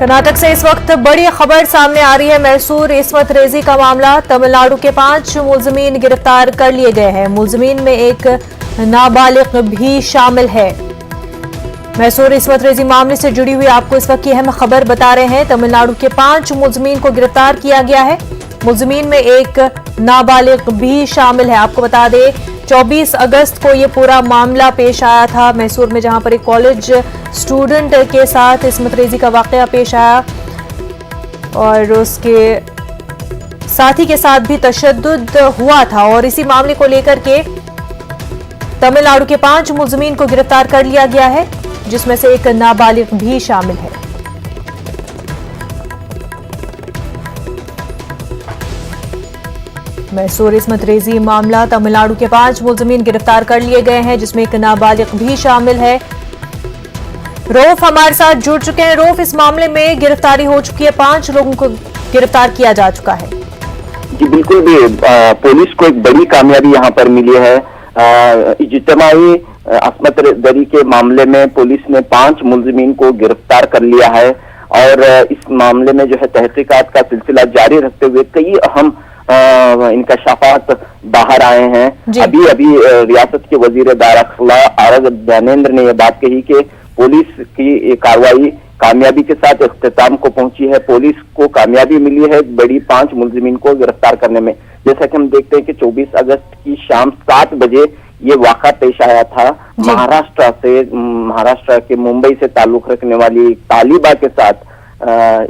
कर्नाटक से इस वक्त बड़ी खबर सामने आ रही है। मैसूर इस्मत रेजी का मामला। तमिलनाडु के 5 मुलजमीन गिरफ्तार कर लिए गए हैं। मुलजमीन में एक नाबालिग भी शामिल है। मैसूर इस्मत रेजी मामले से जुड़ी हुई आपको इस वक्त की अहम खबर बता रहे हैं। तमिलनाडु के 5 मुलजमीन को गिरफ्तार किया गया है। मुलजमीन में एक नाबालिग भी शामिल है। आपको बता दें 24 अगस्त को ये पूरा मामला पेश आया था मैसूर में, जहां पर एक कॉलेज स्टूडेंट के साथ इस्मत रेजी का वाकया पेश आया और उसके साथी के साथ भी तशद्दुद हुआ था। और इसी मामले को लेकर के तमिलनाडु के 5 मुलजमीन को गिरफ्तार कर लिया गया है, जिसमें से एक नाबालिग भी शामिल है। मैसूर इस्मत रेजी मामला। तमिलनाडु के 5 मुलजमीन गिरफ्तार कर लिए गए हैं, जिसमें एक नाबालिग भी शामिल है। रऊफ हमारे साथ जुड़ चुके हैं। रऊफ, इस मामले में गिरफ्तारी हो चुकी है, 5 लोगों को गिरफ्तार किया जा चुका है। जी बिल्कुल भी पुलिस को एक बड़ी कामयाबी यहाँ पर मिली है। इज्तिमाई अस्मत दरी के मामले में पुलिस ने 5 मुलजमीन को गिरफ्तार कर लिया है और इस मामले में जो है तहकीकात का सिलसिला जारी रखते हुए कई अहम इंकशाफात बाहर आए हैं। अभी रियासत के वजीर दाखिला आरग ज्ञानेंद्र ने यह बात कही कि पुलिस की कार्रवाई कामयाबी के साथ इख्तिताम को पहुंची है। पुलिस को कामयाबी मिली है बड़ी 5 मुलजमीन को गिरफ्तार करने में। जैसा कि हम देखते हैं कि 24 अगस्त की शाम 7 बजे ये वाक़ा पेश आया था। महाराष्ट्र के मुंबई से ताल्लुक रखने वाली तालिबा के साथ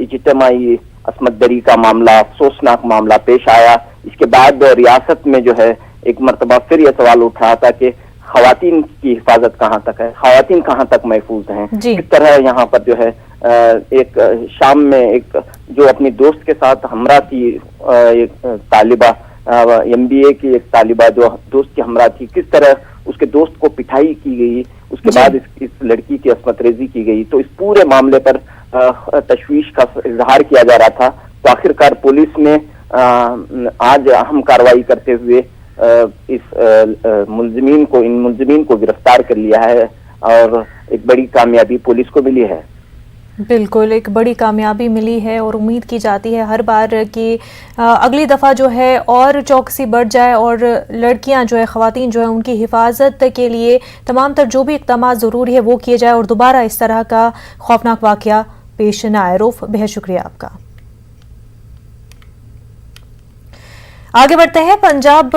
इज्तिमाई अस्मत दरी का मामला, अफसोसनाक मामला पेश आया। इसके बाद रियासत में जो है एक मरतबा फिर यह सवाल उठा था कि खवातीन की हिफाजत कहाँ तक है, खवातीन कहाँ तक महफूज हैं। इस तरह यहाँ पर जो है एक शाम में एक जो अपनी दोस्त के साथ हमरा थी, एक तालिबा MBA की एक तालिबा जो दोस्त की हमरा थी, किस तरह उसके दोस्त को पिटाई की गई, उसके बाद इस लड़की की अस्मत रेजी की गई। तो इस पूरे मामले पर तशवीश का इजहार किया जा रहा था। तो आखिरकार पुलिस ने आज अहम कार्रवाई करते हुए इन मुलजमीन को गिरफ्तार कर लिया है और एक बड़ी कामयाबी पुलिस को मिली है। बिल्कुल, एक बड़ी कामयाबी मिली है और उम्मीद की जाती है हर बार कि अगली दफ़ा जो है और चौकसी बढ़ जाए और लड़कियां जो है, ख़वातीन जो है, उनकी हिफाजत के लिए तमाम तर जो भी इक़दाम ज़रूरी है वो किए जाए और दोबारा इस तरह का खौफनाक वाक़या पेश न आए। रऊफ, बेहद शुक्रिया आपका। आगे बढ़ते हैं। पंजाब